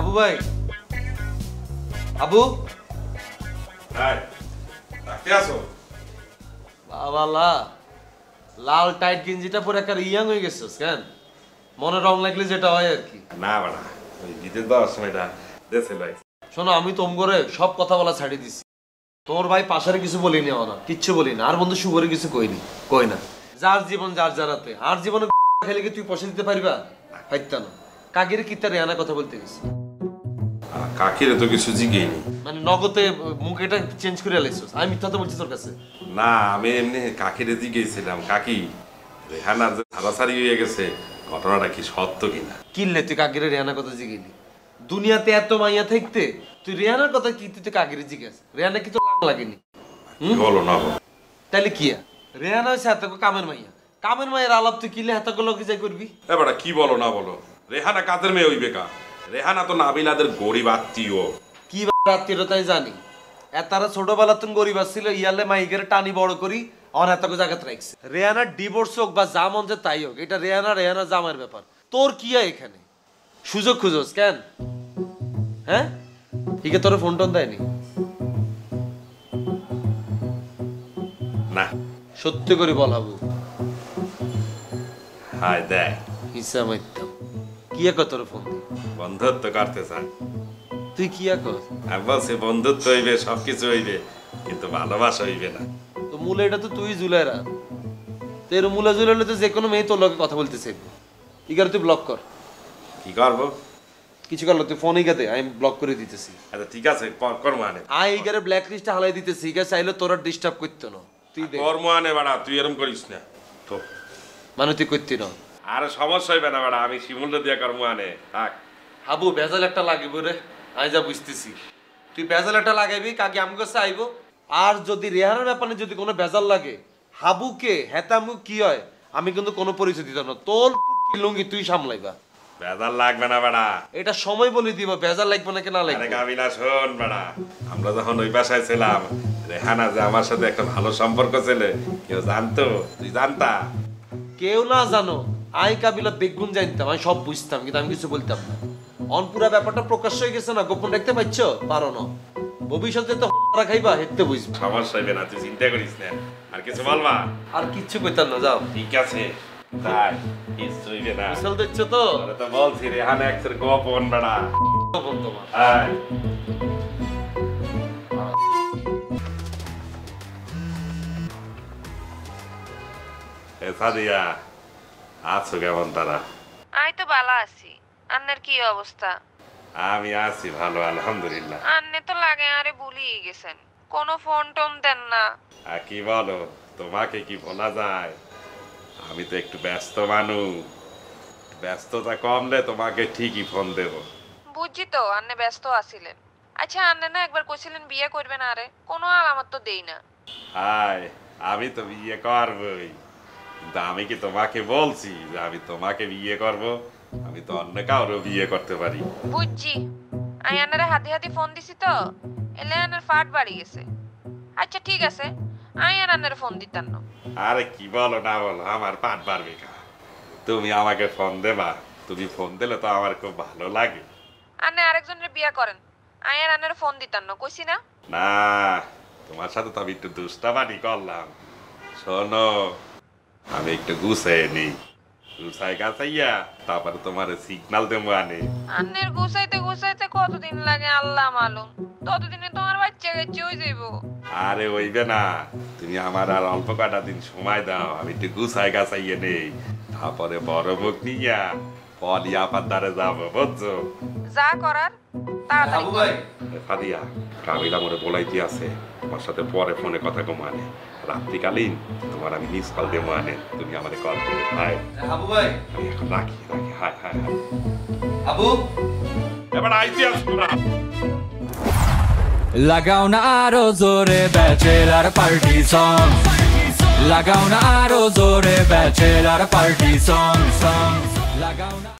আবু ভাই, আবু বাবা লাল টাইট গেঞ্জিটা পরে একটা ইয়াং হয়ে গেছিস কেন? মনে রং লাগলে যেটা হয় আর কি। না বাড়া, ওই ঈদের দেওয়ার সময়টা দেশে লাই। শোনো, আমি তোম করে সব কথা বলা ছাড়িয়ে দিছি। তোর ভাই পাশারে কিছু বলিনি, না কিচ্ছু বলি না। আর বন্ধু শুভরে কিছু কই না। যার জীবন যার যারাতে। আর জীবনে খেলে কি তুই পয়সা দিতে পারিবা? পাইতা না। কাকিরে কিতা রেহানা কথা বলতে গেছি। কাকিরে তো কিছু জিগেইনি। মানে নগদে মুখ এটা চেঞ্জ করে লাইছস। আমি মিথ্যা তো বলছি তোর কাছে। না, আমি এমনি কাকিরে জিগেইছিলাম, কাকি রেহানার যে ছাড়াছাড়ি হয়ে গেছে, ঘটনাটা কি সত্য কিনা। কিনলে তুই কাকিরে রেহানার কথা জিগেইলি? দুনিয়াতে এত মাইয়া থাকতে তুই রেহানার কথা কি তুই কাকিরে জিজ্ঞেস? রেহানা কি তো লাগেনি? বলো না বলো। তাহলে কি রেহানা হচ্ছে এত কামের মাইয়া। কামের মায়ের আলাপ তুই কিলে হাতে গুলোকে যাই করবি? এবারে কি বলো না বলো, রেহানা কাদের মেয়ে হইবে কা? রেহানা তো নাবিলাদের গরিব আত্মীয়। কি আত্মীয়তাই জানি। এতারা ছোটবেলা তুমি গরিব ছিল, ইয়ালে মাইকের টানি বড় করি আমার এতকে জায়গাতে রাখছে। রেহানার ডিভোর্স হোক বা যা মন যে তাই হোক, এটা রেহানা জামার ব্যাপার। তোর কি এখানে সুযোগ খুঁজোস কেন? হ্যাঁ, ঠিক আছে, তোর ফোন টোন দেয়নি? না, সত্যি করে বল হাবু। হায় দেখ, হিসা মাইতাম কি তোর ফোন দি? বন্ধুত্ব করতে চান? তুই কি আমি বলছি বন্ধুত্ব হইবে, সবকিছু হইবে, কিন্তু ভালোবাসা হইবে না। তো মূলে এটা তো তুই জুলাইরা। তো এর মূলে জুলাইলে তো যে কোনো মেয়ে তোর লগে কথা বলতে চাইবে। ইগারে তুই ব্লক কর। কি করবো? কিছু করলো তুই ফোন ইগাতে আমি ব্লক করে দিতেছি। আচ্ছা ঠিক আছে, কর্ম আনে। ইগারে ব্ল্যাক লিস্টে হালাই দিতেছি। ইগা চাইলে তোর ডিস্টার্ব করতে না। তুই কর্ম আনে বাড়া, তুই এরকম করিস না তো। মানে তুই করতে না। আরে সমস্যা হইবে না বাড়া, আমি শিমুল দিয়া কর্ম আনে থাক। হাবু বেজাল একটা লাগিব রে, আমি যা বুঝতেছি। তুই বেজাল একটা লাগাইবি, কাকে আমি কাছে আইব। আর যদি রেহানার ব্যাপারে যদি কোনো বেজাল লাগে, হাবুকে হেতামু কি হয় আমি কিন্তু কোনো পরিচয় দিতাম না। তোর পুটকি লুঙ্গি তুই সামলাইবা। বেজাল লাগবে না বাড়া, এটা সময় বলে দিব। বেজাল লাগবে নাকি না লাগবে? গাবিনা শোন বাড়া, আমরা যখন ওই বাসায় ছিলাম, রেহানা যে আমার সাথে একটা ভালো সম্পর্ক ছিল, কেউ জানতো? তুই জানতা? কেউ না জানো, আই কাবিলা বেগুন জানতাম, আমি সব বুঝতাম, কিন্তু আমি কিছু বলতাম না। অনপুরা ব্যাপারটা প্রকাশ হয়ে গেছে না, গোপন রাখতে পারছো পারো না। ভবিষ্যতে তো খাইবা হেঁটে বুঝবি। সমস্যা হইবে না, তুই চিন্তা করিস না। আর কিছু বলবা? আর কিচ্ছু কইতাম না, যাও। ঠিক আছে তাই, কিছু হইবে না। বিশাল দেখছো তো? তোরে তো বলছি রেহানা এক্সের গোপন বাড়া। গোপন তোমার। আয় এ সাদিয়া, আছো কেমন তারা? আমি তো ভালো আছি। আন্নের কি অবস্থা? আমি আছি ভালো, আলহামদুলিল্লাহ। আন্নে তো লাগে আরে ভুলিয়ে গেছেন, কোনো ফোন টোন দেন না। আর কি বলো, তোমাকে কি বলা যায়? আমি তো একটু ব্যস্ত মানুষ, ব্যস্ততা কমলে তোমাকে ঠিকই ফোন দেব। বুঝছি তো আন্নে ব্যস্ত আছিলেন। আচ্ছা, আন্নে না একবার কইছিলেন বিয়ে করবেন, আরে কোনো আলামত তো দেই না। হায়, আমি তো বিয়ে করবই, কিন্তু আমি কি তোমাকে বলছি যে আমি তোমাকে বিয়ে করব? আমি তো অন্য কাউরে বিয়ে করতে পারি। বুঝছি, আমি আন্নারে হাতে ফোন দিছি তো, এলে আন্নার ফাট বাড়ি গেছে। আচ্ছা ঠিক আছে, আমি আর আন্নারে ফোন দিতাম না। আরে কি বলো না বলো, আমার পাট বাড়বে কা? তুমি আমাকে ফোন দেবা? তুমি ফোন দিলে তো আমার খুব ভালো লাগে। আন্নে আরেকজনের বিয়ে করেন, আমি আর আন্নারে ফোন দিতাম না, কইছি না? না, তোমার সাথে তো আমি একটু দুষ্টাবানি করলাম। শোনো, আমি একটু গুছাই নেই, গুছাই গাছাইয়া তারপরে তোমার সিগনাল দেবো আনে। আন্নের গুছাইতে গুছাইতে কতদিন লাগে আল্লাহ মালুম, ততদিনে তোমার বাচ্চা কাচ্চা হয়ে যাইব। আরে ওইবে না, তুমি আমার আর অল্প কটা দিন সময় দাও, আমি একটু গুছাই গাছাইয়ে নেই, তারপরে বড় মুখ নিয়া পলি আপার দ্বারে যাবো, বুঝছো? যা করার তাড়াতাড়ি করো। ফাদিয়া, কাবিলা মোরে বলাইতে আছে, তোমার সাথে পরে ফোনে কথা কমানে। রাত্রিকালীন তোমার আমি মিস কল দেবো আনে, তুমি আমারে কল করে। হাই হাবু ভাই, আমি এখন রাখি। High high high. হাবু এবার আইতে আসবো না। লাগাও না আরো জোরে ব্যাচেলার পার্টি সং, লাগাও না আরো জোরে ব্যাচেলার পার্টি সং, লাগাও না।